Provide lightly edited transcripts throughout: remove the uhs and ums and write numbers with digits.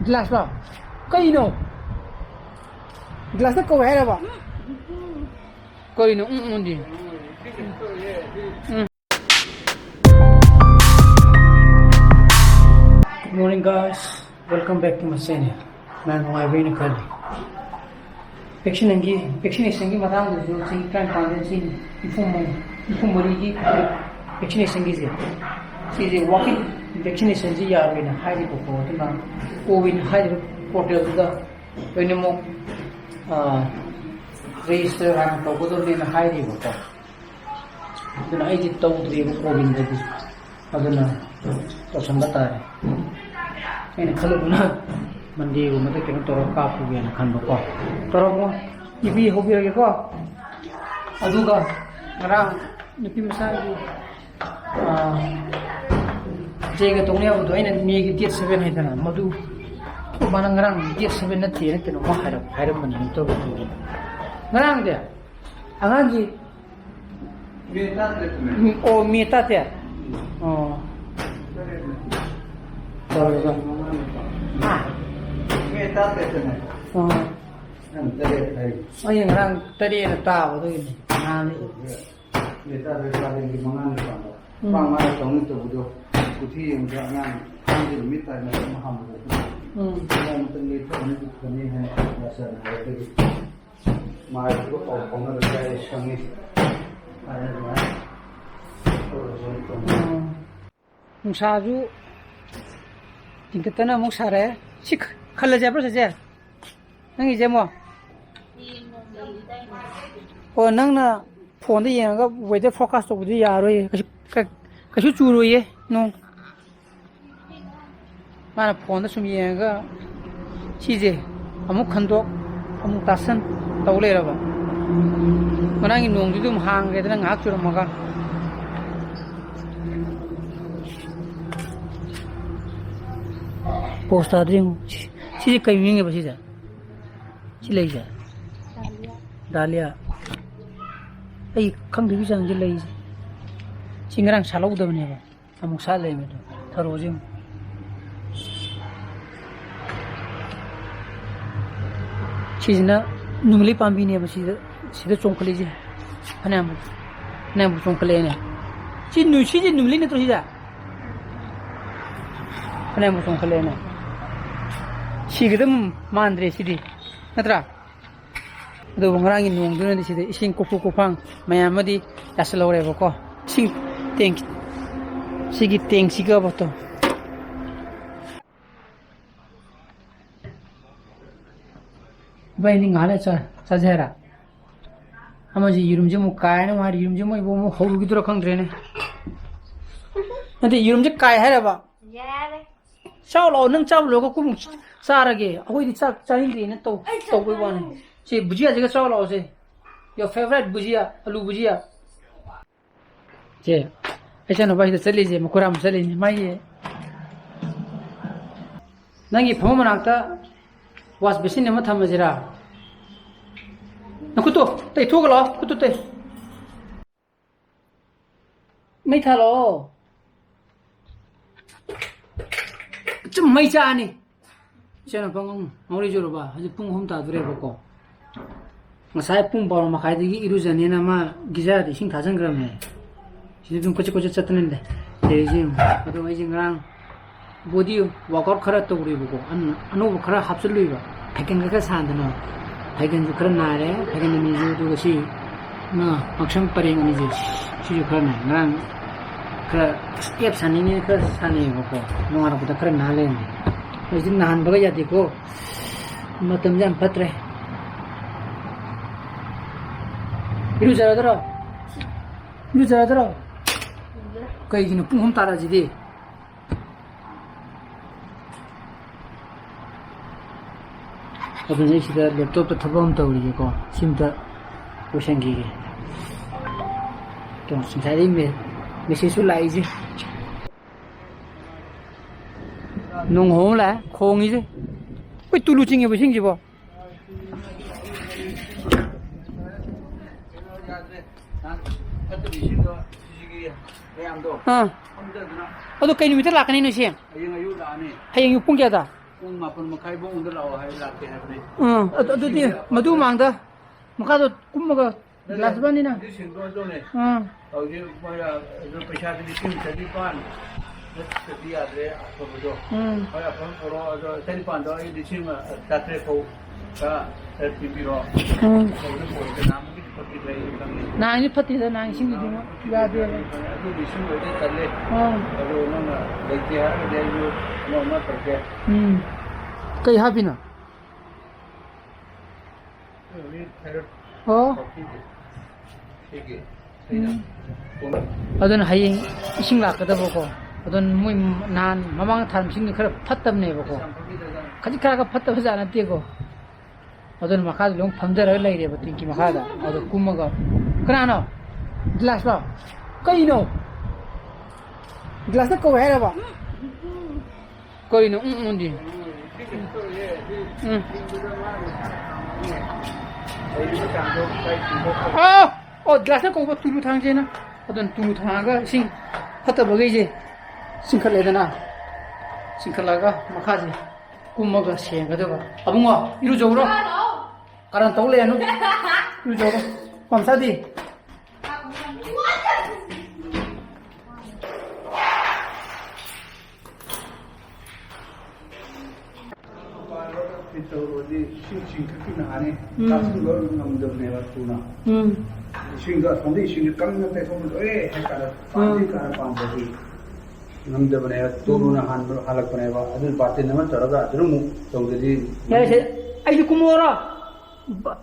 glass ba kai no glass ko hai ba kai no di Good morning guys, welcome back to my channel. Man, my way na kali. Vaccination की मात्रा में जो सही plan पाने से इफुम मरी की vaccination की से walking vaccination जी यार भी ना हाई रिपोर्ट तो ना कोविड हाई पोर्टल तो दा वही मो register हम तो को तो लेना हाई रिपोर्ट तो ना ऐसी तो उधर ये कोविड जैसी अगर ना तो संगत आ रहे मैंने खलो ना मंडी को मतलब कि तोरा काफू गया ना खान बको तोरा को इबी हो गया को अदुगा रंग नुपी मसागी जेगा तोने अब तो इन्हें नी की डेट 7 है तना मधु बानंग रंग डेट 7 न थी ने तेनो मा हायरम बनी तो नरंग दे अंगांगी मेता ते Ay, yang orang tadi ada tahu tu ini. Nani. Kita ada lagi mangan ni kan. Pangan tahun itu butuh kuti yang jangan ambil minta nak maham tu. Yang penting itu ni है dasar itu. Mai tu orang ada sangi. Ada mana? Musaju tingkatnya musara sih kalau siapa saja nang ije mo oh nang na phone de yang ga weather forecast to budi yaro ye kasu churo ye no mana phone da sum yang ga chije amuk khando amuk tasan tawle ra ba manang nong du dum hang ge da ngak churo maga post adring chije kai minge ba chije chilei ja dalia ai khang di jang chilei singrang salau da bane ba amuk sa lei me tharo jing chijna numli pambi ne ba sida chongkhle ji anam na bu chongkhle ne chi numli ne to ji da anam bu chongkhle ne 시그듬 만드레 시디 나트라 도 원랑이 농도는 시디 싱 코코코팡 마야마디 야슬로레 보고 싱 땡 시기 땡 시가 버터 바이닝 알아 자자라 아마지 이름 좀 까이나 말 이름 좀 뭐 호루기도록 강드레네 근데 이름 좀 까이 해라 봐 야래 샤올로 능 잡으려고 꿈 사라게 어디 짝 짜인데 또 보이고는 제 부지야 제가 샤올로 오세 your favorite 부지야 알루 부지야 제 애잖아 바이다 살리지 뭐 그럼 살리니 마이 nangi phomon akta was besin nema thamajira nakuto tai thoglo kuto tai mai thalo 좀 mai cha ni chena pang ngori joro ba haji pung hom ta dure bako ngasai pung bor ma khai digi iru jani na ma giza di sing thajang gram he si dum koche chatnen de deji ado mai jingrang body workout khara to guri bako anu khara hapsul lui ba thaken ga san da no thaken ju khara na re thaken ni ju du si na action pareng ni ji si ju khara na ngang khara step sanini khara sani bako nongara buta khara na le Jadi nahan bagai jadi ko, matam jam patre. Iru jara daro. Kaya gini pun tara jadi. Apa ni sih laptop tu thabam tahu ni ko, sim tu pusing gigi. Tu sendiri message sulai je. nông hổ là khôn như thế, ôi tu lu chinh vậy chinh gì bo? 또 cây nuôi rất là cái này nuôi xem, hay dùng pung kia ta, ꯄꯨꯡ 8:30 ꯐꯥꯎꯗ ꯂꯥꯛꯑꯣ ꯍꯥꯏ ꯂꯥꯛꯀꯦ ꯍꯥꯏꯕꯅꯤ ꯑꯗꯨꯗꯤ ꯃꯗꯨ ꯃꯥꯡꯗ ꯃꯈꯥꯗ ꯀꯨꯝꯃꯒ ꯒ꯭ꯂꯥꯁ ꯕꯅꯤꯅ ꯂꯤꯁꯤꯡꯗꯣ ꯑꯗꯨꯅꯦ ꯎꯝ ꯍꯧꯖꯤꯛ ꯃꯣꯏꯅ ꯑꯗꯨ ꯄꯩꯁꯥꯗꯤ 1,900 ꯅꯠꯇ꯭ꯔꯗꯤ ꯌꯥꯗ꯭ꯔꯦ ꯑꯐꯕꯗꯣ ꯍꯣꯏ ꯑꯐꯕ ꯄꯨꯔꯛꯑꯣ ꯑꯗꯣ 1,900ꯗꯣ ꯑꯩ 9,700 ꯐꯥꯎꯗ ꯄꯤꯕꯤꯔꯣ ꯍꯧꯖꯤꯛ ꯄꯣꯠꯁꯦ ꯅꯍꯥꯟꯃꯨꯛꯀꯤ ꯐꯠꯇꯤ ꯂꯩ ꯈꯪꯉꯦ ꯅꯍꯥꯟꯗꯤ ꯐꯠꯇꯦꯗ ꯅꯍꯥꯟ ꯏꯁꯤꯡꯗꯨꯗꯤ ꯌꯥꯗꯦꯕ ꯑꯗꯨ ꯂꯤꯁꯤꯡ ꯑꯣꯏꯗꯤ ꯇꯜꯂꯦ ꯑꯗꯨ ꯅꯪꯅ ꯂꯩꯇꯦ ꯍꯥꯏꯔꯒꯗꯤ ꯑꯩꯁꯨ ꯑꯃ ꯇꯧꯒꯦ ꯀꯩ ꯍꯥꯞꯄꯤꯅꯣ ꯑꯣ ꯑꯗꯨꯅ ꯍꯌꯦꯡ ꯏꯁꯤꯡ ꯂꯥꯛꯀꯗꯕꯀꯣ ꯑꯗꯨꯅ ꯃꯣꯏ ꯅꯍꯥꯟ ꯃꯃꯥꯡ ꯊꯥ ꯏꯁꯤꯡꯗꯣ ꯈꯔ ꯐꯠꯇꯕꯅꯦꯕꯀꯣ ꯈꯖꯤꯛ ꯈꯔꯒ ꯐꯠꯇꯕ ꯖꯥꯠ ꯅꯠꯇꯦꯀꯣ ꯑꯗꯨꯅ ꯃꯈꯥꯗ ꯂꯣꯡ ꯐꯝꯖꯔꯒ ꯂꯩꯔꯦꯕ ꯇꯦꯡꯀꯤ ꯃꯈꯥꯗ ꯑꯗꯨ ꯀꯨꯝꯃꯒ ꯀꯅꯥꯅꯣ ꯒ꯭ꯂꯥꯁꯂꯣ ꯀꯩꯅꯣ ꯒ꯭ꯂꯥꯁꯇ ꯀꯧꯋꯦ ꯍꯥꯏꯔꯕ ꯀꯔꯤꯅꯣ ꯎꯟꯗꯤ ꯑꯣ ꯒ꯭ꯂꯥꯁꯇ ꯀꯧꯕ ꯇꯨꯂꯨ ꯊꯥꯡꯁꯦꯅ ꯑꯗꯨꯅ ꯇꯨꯂꯨ ꯊꯥꯡꯉꯒ ꯏꯁꯤꯡ ꯐꯠꯇꯕꯈꯩꯁꯦ ꯆꯤꯡꯈꯠꯂꯦꯗꯅ ꯆꯤꯡꯈꯠꯂꯒ ꯃꯈꯥꯁꯦ ꯀꯨꯝꯃꯒ ꯁꯦꯡꯒꯗꯕ ꯑꯕꯨꯡꯉꯣ 이루ꯖꯧꯔꯣ karan tau le anu 이루जꯧꯔꯣ ꯄꯝꯁꯥꯗꯤ ꯇꯧꯔꯗꯤ ꯏꯁꯤꯡ ꯈꯛꯀꯤꯅ ꯍꯥꯟꯅꯤ ꯀꯥꯞꯁꯤꯟꯕ ꯉꯝꯗꯕꯅꯦꯕ ꯊꯨꯅ ꯏꯁꯤꯡꯗꯣ ꯑꯁꯣꯝꯗ ꯏꯁꯤꯡꯗꯣ ꯀꯪꯅ ꯇꯩꯊꯣꯛꯄ ꯂꯣꯏꯔꯦ ꯍꯥꯏꯇꯥꯔꯦ ꯄꯥꯝꯗꯤ ꯀꯥꯔ ꯄꯥꯝꯕꯗꯤ ꯉꯝꯗꯕꯅꯦꯕ ꯇꯣꯂꯨꯅ ꯍꯥꯜꯂꯛꯄꯅꯦꯕ ꯑꯗꯨ ꯕꯥꯇꯤꯟ ꯑꯃ ꯇꯧꯔꯒ ꯑꯗꯨꯃꯨꯛ ꯇꯧꯗꯗꯤ ꯌꯥꯔꯦ ꯑꯩꯁꯨ ꯀꯨꯝꯃꯣꯔꯣ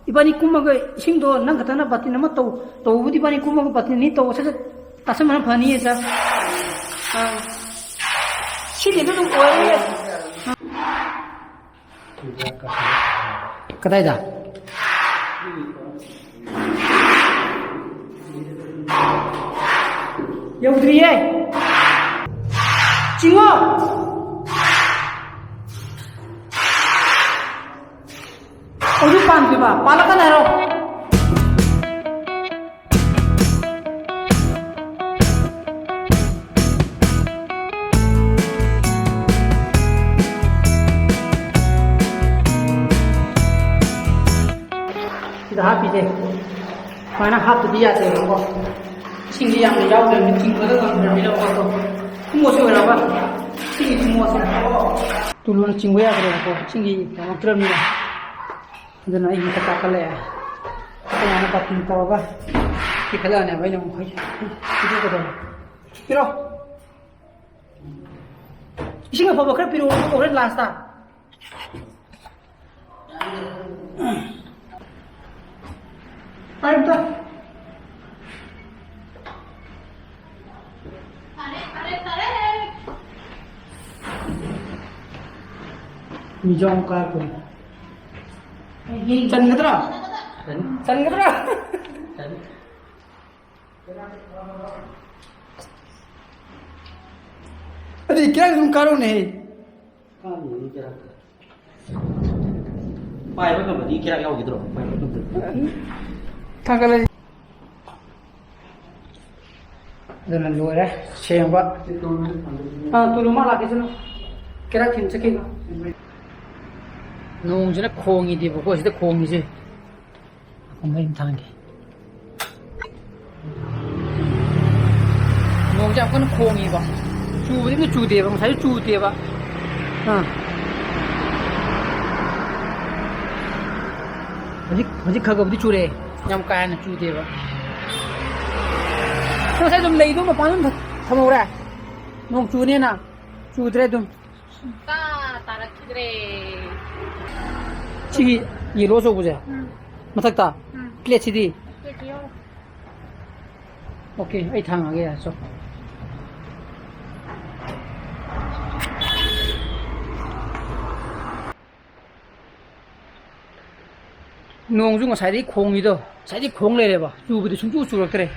이번이 꿈먹어 이싱도 난 같아나 바티 나마 또 우디 바니 꿈먹어 바티니 또 사서 다섯 만 바니에서 시리도 좀 오해 그다이다 여우들이에 징어 어디 빤 봐. 빨아가 내려. 이거 합이지. 만약 합도 돼야 돼. 이거. 신기 양이 야우면 징거도 감들이라고 하고. kumose wala ba? Singi kumose. Tulungan cingguya kaya ko. Singi magtram nila. Doon na yung katakala ya. Kaya napatin tao ba? Ikala na ba yung hay? Ito ko daw. Pero isinga pa ba kaya pero oren last ta. Ayun ta. Mijong ka ko. Chan ka tra? Chan ka tra? Adi kya tum karo ne? Kan ni kira. Pai ba ka di kira yaw gidro. Pai ba ka. Thangala. Dana loira shemba. Tuluma la ke chalo. Kira thin chakega. 농지는 콩이 되고 거기서 콩이지. 엄마 임탕게. 농지 앞에는 콩이 봐. 주부리는 주대 봐. 사실 주대 봐. 어디 가고 어디 주래. 냠 까는 주대 봐. 사실 좀 레이도 뭐 반은 다 먹으래. 농 주네나. 주드래 좀. 따라키드래. 치기 이 로소 보자. 맞다. 클래치디. 오케이. 이 당하게 해서. 농중어 사이디 콩이도 사이디 콩 내려봐. 주부도 중주 주로 그래.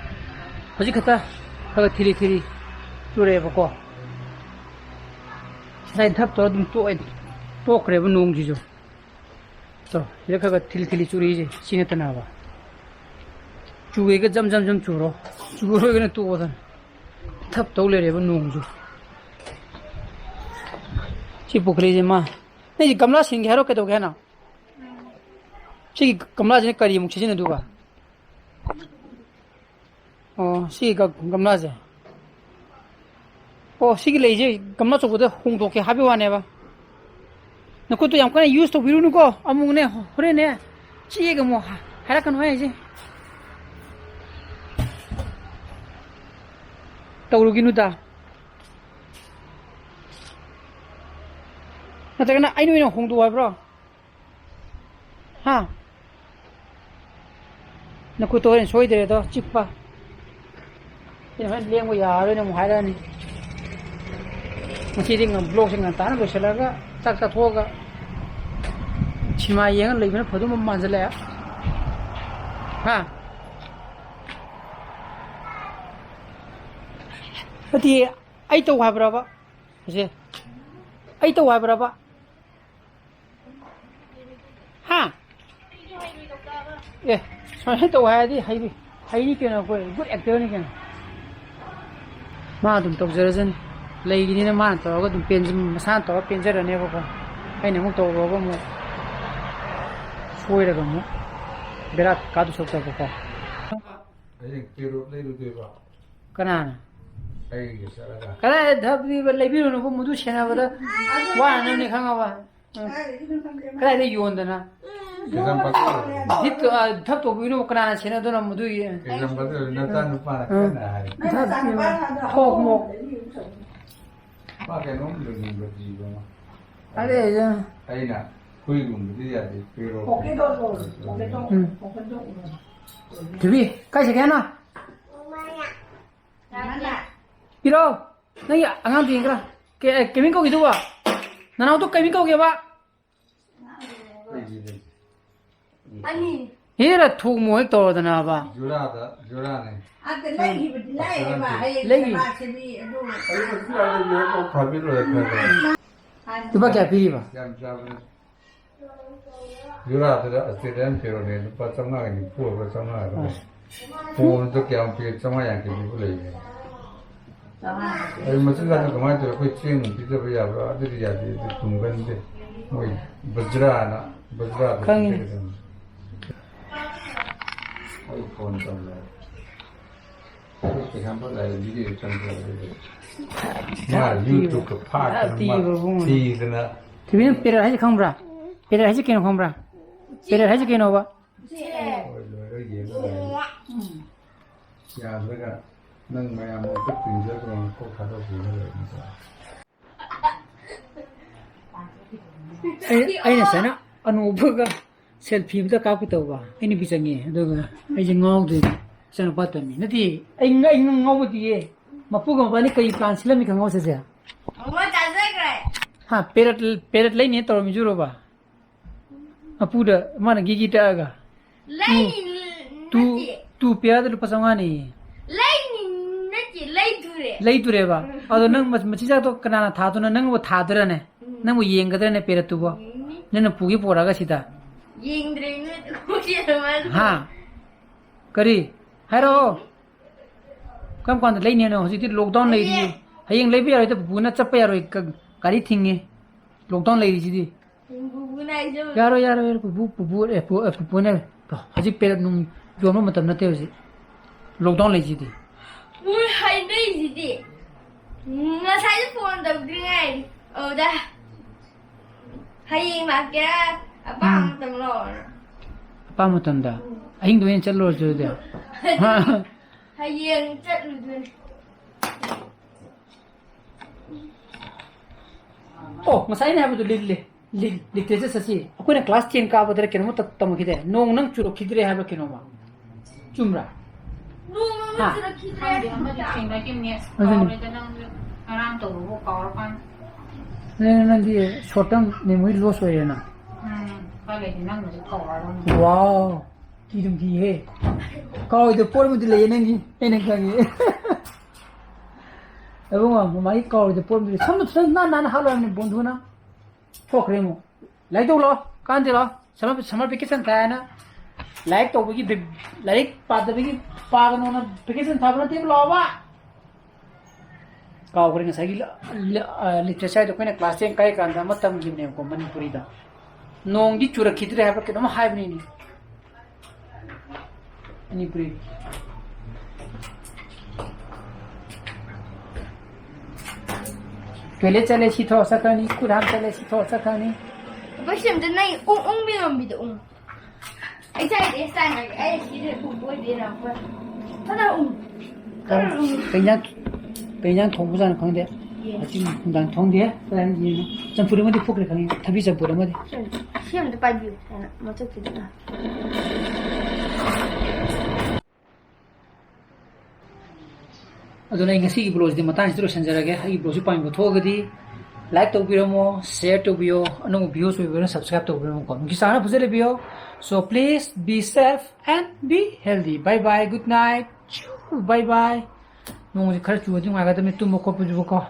어디 갔다. 그거 티리 주래보고. 사이디 탑 돌아도 또 그래 본 농지죠. 또 이렇게 가 틸틸이 줄이지 신했다 나와. 주에게 점점 줄어. 주로 이거는 또 오선 탑 돌려려 본 농주. 집보 그러지 마. ꯅꯪꯗꯤ ꯒꯝꯂꯥ ꯁꯤꯟꯒꯦ ꯍꯥꯏꯔꯣ ꯀꯩꯗꯧꯒꯦ ꯍꯥꯏꯅꯣ ꯁꯤꯒꯤ ꯒꯝꯂꯥꯁꯤꯅ ꯀꯔꯤ ꯑꯃꯨꯛ ꯁꯤꯖꯤꯟꯅꯗꯣꯏꯕ ꯑꯣ ꯁꯤꯒꯤ ꯒꯝꯂꯥꯁꯦ ꯑꯣ ꯁꯤꯒꯤ ꯂꯩꯁꯦ ꯒꯝꯂꯥ ꯑꯆꯧꯕꯗ ꯍꯣꯡꯗꯣꯛꯀꯦ ꯍꯥꯏꯕ ꯋꯥꯅꯦꯕ ꯅꯈꯨꯠꯇꯣ ꯌꯥꯝ ꯀꯟꯅ ꯌꯨꯁ ꯇꯧꯕꯤꯔꯨꯅꯨꯀꯣ ꯑꯃꯨꯛꯅꯦ ꯍꯣꯔꯦꯟꯅꯦ ꯆꯦꯒ ꯑꯃꯨꯛ ꯍꯥꯏꯔꯛꯀꯅꯨ ꯍꯥꯏꯁꯦ ꯇꯧꯔꯨꯒꯤꯅꯨꯗ ꯅꯠꯇ꯭ꯔꯒꯅ ꯑꯩꯅ ꯑꯣꯏꯅ ꯍꯣꯡꯗꯣꯛꯑꯣ ꯍꯥꯏꯕ꯭ꯔꯣ ꯍꯥ ꯅꯈꯨꯠꯇꯣ ꯍꯣꯔꯦꯟ ꯁꯣꯏꯗ꯭ꯔꯦꯗꯣ ꯆꯤꯛꯄ ꯑꯩꯅ ꯍꯣꯔꯦꯟ ꯂꯦꯡꯕ ꯌꯥꯔꯔꯣꯏꯅ ꯑꯃꯨꯛ ꯍꯥꯏꯔꯛꯑꯅꯤ ꯉꯁꯤꯗꯤ ꯕ꯭ꯂꯣꯛꯁꯦ ꯉꯟꯇꯥꯅ ꯂꯣꯏꯁꯤꯜꯂꯒ ꯆꯥꯛ ꯆꯥꯊꯣꯛꯑꯒ ꯁꯤꯅꯦꯃꯥ ꯌꯦꯡꯉ ꯂꯩꯕꯅ ꯐꯗꯧꯕ ꯃꯥꯟꯁꯤꯜꯂꯛꯑꯦ ꯍꯥ ꯅꯠꯇꯦ ꯑꯩ ꯇꯧ ꯍꯥꯏꯕ꯭ꯔꯕ ꯏꯆꯦ ꯑꯩ ꯇꯧ ꯍꯥꯏꯕ꯭ꯔꯕ ꯍꯥ ꯑꯦ ꯁꯨꯃꯥꯏꯅ ꯇꯧ ꯍꯥꯏꯔꯗꯤ ꯍꯩꯅꯤ ꯀꯩꯅꯣ ꯑꯩꯈꯣꯏ ꯒꯨꯗ ꯑꯦꯛꯇꯔꯅꯤ ꯀꯩꯅꯣ ꯃꯥ ꯑꯗꯨꯝ ꯇꯧꯖꯔꯖꯅꯤ ꯂꯩꯒꯤꯅꯤꯅ ꯃꯥꯅ ꯇꯧꯔꯒ ꯑꯗꯨꯝ ꯃꯁꯥꯅ ꯇꯧꯔꯒ ꯄꯦꯟꯖꯔꯅꯦꯕꯀꯣ ꯑꯩꯅ ꯑꯃꯨꯛ ꯇꯧꯔꯨꯔꯒ ꯑꯃꯨꯛ ꯁꯣꯏꯔꯒ ꯑꯃꯨꯛ ꯕꯦꯔꯥ ꯀꯥꯗꯨ ꯁꯣꯛꯇꯕꯀꯣ hꯌꯦꯡ ꯄꯦꯔꯣꯠ ꯂꯩꯔꯨꯗꯣꯏꯕ ꯀꯅꯥꯅ ꯑꯩꯒꯤ ꯆꯠꯂꯒ ꯀꯗꯥꯏꯗ ꯊꯕꯛ ꯂꯩꯕꯤꯔꯨꯅꯨꯕ ꯃꯗꯨ ꯁꯦꯟꯅꯕꯗ ꯋꯥꯅꯕꯅꯤ ꯈꯪꯉꯕ ꯀꯗꯥꯏꯗ ꯌꯣꯟꯗꯅ ꯊꯕꯛ ꯇꯧꯕꯤꯅꯨ ꯀꯅꯥꯅ ꯁꯦꯟꯅꯗꯣꯏꯅꯣ ꯃꯗꯨꯒꯤ ꯅꯆꯥ ꯅꯨꯄꯥꯅ ꯀꯟꯅ ꯍꯥꯏ ꯊꯣꯛ ꯃꯣꯛ ꯃꯥ ꯀꯩꯅꯣꯝ ꯂꯣꯏꯅꯤꯡꯕ ꯖꯤꯕ ꯑꯃ ꯑꯗꯩ ꯑꯩꯅ ꯍꯨꯏꯒꯨꯝꯕꯗꯤ ꯌꯥꯗꯦ ꯄꯦꯔꯣꯠ ꯊꯨꯕꯤ ꯀꯥꯏ ꯆꯠꯀꯦ ꯍꯥꯏꯅꯣ ꯄꯤꯔꯣ ꯅꯪꯒꯤ ꯑꯉꯥꯡꯗꯣ ꯌꯦꯡꯒ꯭ꯔꯥ ꯀꯦꯃꯤꯡ ꯀꯧꯈꯤꯗꯨꯕ ꯅꯅꯥꯎꯗꯣ ꯀꯦꯃꯤꯡ ꯀꯧꯒꯦꯕ ꯍꯦꯔ ꯊꯣꯛ ꯃꯣꯛ ꯍꯦꯛ ꯇꯧꯔꯗꯅꯕ ꯖꯨꯔꯥꯅꯦ ꯂꯨꯄꯥ ꯀꯌꯥ ꯄꯤꯔꯤꯕ ꯌꯥꯝ ꯆꯥꯕꯅꯦ ꯖꯨꯔꯥꯗꯨꯗ ꯑꯁꯇ꯭ꯔꯦꯂꯤꯌꯥꯟ ꯄꯦꯔꯣꯠꯅꯦ ꯂꯨꯄꯥ 500 ꯅꯤꯐꯨ ꯑꯣꯏꯕ 500 ꯐꯣꯟꯗꯣ ꯀꯌꯥꯝ ꯄꯤ 550 ꯄꯤꯕ ꯂꯩꯌꯦ ꯑꯩ ꯃꯆꯤꯟꯖꯥꯛꯇꯣ ꯀꯃꯥꯏꯅ ꯇꯧꯋꯤ ꯑꯩꯈꯣꯏ ꯆꯦꯡ ꯄꯤꯖꯕ ꯌꯥꯕ꯭ꯔꯥ ꯑꯗꯨꯗꯤ ꯌꯥꯗꯦ ꯑꯗꯨ ꯇꯨꯡꯒꯟꯗꯦ ꯃꯣꯏ ꯕꯖ꯭ꯔꯥꯗ ꯄꯤꯖꯒꯗꯕꯅꯤ ꯑꯩ ꯐꯣꯟ ꯇꯧꯔꯦ ꯑꯦꯛꯖꯥꯝꯄꯜ ꯂꯩ ꯚꯤꯗꯤꯑꯣ ꯆꯪꯖꯔꯦ ꯃꯥ ꯌꯨꯇ꯭ꯌꯨꯕꯀ ꯐꯥꯛꯇꯅ ꯊꯤꯗꯅ ꯊꯨꯕꯤ ꯅꯪ ꯄꯦꯔꯠ ꯍꯥꯏꯁꯦ ꯈꯪꯕ꯭ꯔꯥ ꯄꯦꯔꯠ ꯍꯥꯏꯁꯦ ꯀꯩꯅꯣ ꯈꯪꯕ꯭ꯔꯥ ꯄꯦꯔꯠ ꯍꯥꯏꯁꯦ ꯀꯩꯅꯣꯕ ꯂꯣꯏꯔ ꯌꯦꯡꯉ ꯌꯥꯗ꯭ꯔꯒ ꯅꯪ ꯃꯌꯥꯝ ꯑꯃꯨꯛꯇ ꯇꯤꯡꯖꯈ꯭ꯔꯣ ꯀꯣꯛ ꯊꯥꯗꯣꯛꯄꯤꯔ ꯑꯩꯅ ꯁꯨꯃꯥꯏꯅ ꯑꯅꯧꯕꯒ ꯁꯦꯜꯐꯤ ꯑꯃꯇ ꯀꯥꯞꯀꯦ ꯇꯧꯕ ꯑꯩ ꯅꯨꯄꯤ ꯆꯪꯉꯦ ꯑꯗꯨꯒ ꯑꯩꯁꯦ ꯉꯥꯎꯗꯣꯏꯅꯦ ꯏꯆꯥꯅꯨꯄꯥ ꯇꯝꯃꯤ ꯅꯠꯇꯦ ꯑꯩ ꯉꯥꯎꯕꯗꯤꯌꯦ ꯃꯄꯨꯒ ꯃꯄꯥꯅꯤ ꯀꯔꯤ ꯄ꯭ꯂꯥꯟ ꯁꯤꯜꯂꯝꯃꯤ ꯈꯪꯉꯣ ꯁꯤꯁꯦ ꯍꯥ ꯄꯦꯔꯠ ꯂꯩꯅꯦ ꯇꯧꯔꯝꯃꯤꯖꯨꯔꯣꯕ ꯃꯄꯨꯗ ꯃꯥꯅ ꯒꯤꯒꯤ ꯇꯛꯑꯒ ꯇꯨ ꯄꯦꯌꯔꯗ ꯂꯨꯄꯥ 500 ꯂꯩꯇꯨꯔꯦꯕ ꯑꯗꯣ ꯅꯪ ꯃꯆꯤꯟꯖꯥꯛꯇꯣ ꯀꯅꯥꯅ ꯊꯥꯗꯣꯏꯅꯣ ꯅꯪꯕꯨ ꯊꯥꯗꯣꯏꯔꯅꯦ ꯅꯪꯕꯨ ꯌꯦꯡꯒꯗ꯭ꯔꯅꯦ ꯄꯦꯔꯠꯇꯨꯕꯣ ꯅꯪꯅ ꯄꯨꯒꯦ ꯄꯣꯔꯛꯑꯒ ꯁꯤꯗ ꯍꯥ ꯀꯔꯤ ꯍꯥꯏꯔꯛꯑꯣ ꯀꯔꯝ ꯀꯥꯟꯗ ꯂꯩꯅꯦꯅꯣ ꯍꯧꯖꯤꯛꯇꯤ ꯂꯣꯛꯗꯥꯎꯟ ꯂꯩꯔꯤ ꯍꯌꯦꯡ ꯂꯩꯕ ꯌꯥꯔꯣꯏꯗ ꯄꯨꯄꯨꯅ ꯆꯠꯄ ꯌꯥꯔꯣꯏ ꯒꯥꯔꯤ ꯊꯤꯡꯉꯦ ꯂꯣꯛꯗꯥꯎꯟ ꯂꯩꯔꯤꯁꯤꯗꯤ ꯌꯥꯔꯣꯏ ꯄꯨꯄꯨꯅꯦ ꯍꯧꯖꯤꯛ ꯄꯦꯔꯠ ꯅꯨꯡ ꯌꯣꯟꯕ ꯃꯇꯝ ꯅꯠꯇꯦ ꯍꯧꯖꯤꯛ ꯂꯣꯛꯗꯥꯎꯟ ꯂꯩꯁꯤꯗꯤ ꯃꯣꯏ ꯍꯥꯏꯅꯩꯁꯤꯗꯤ ꯉꯁꯥꯏꯁꯨ ꯐꯣꯟ ꯇꯧꯗ꯭ꯔꯤꯉꯩ ꯑꯗꯨꯗ hãy mà kia apa tầm rồi apa matanda ahing do yen challo jode hãy chết rồi oh masai na habu literature sasi akoi na class 10 ka badre kenmo tam khide nong nang churo khidre habu kenoma chumra ha nên đi short term memory loss rồi na wow ki dum ki he coi the point mu le nang ni nang ka ni ebong mai coi the point sam sam na halo ni bondhu na phokre mu lai do lo kan de lo summer vacation ta na like to gi like pa da gi pa no na vacation tha bna tim lo ba काउगरे ngसाई literature to Koyna class 10 काय कांदा मतम गिने को मणिपुरी दा नोंग दि चुरा खिद्रे हाब के नम हाइबनी नि मणिपुरी पहले चले सी थो सकनी कुरान चले सी थो सकनी Bashim the night ong be the I tried this time like I see the boy did up. पे냥 통부자는 강데 아침 난 통데 아니 좀 부르면 돼 포크를 강이 답이 좀 부르면 돼 Him the bad view and what's up to that. aduna ngasi gi blogs di matan jitro sanjarage agi blogs pa mi thogadi like to biromo share to bio anu views we will subscribe to biromo ko ngi sana buzele bio so please be safe and be healthy bye bye good night bye bye nong ji khar chu di nga ga de me tu mo ko pu ju ko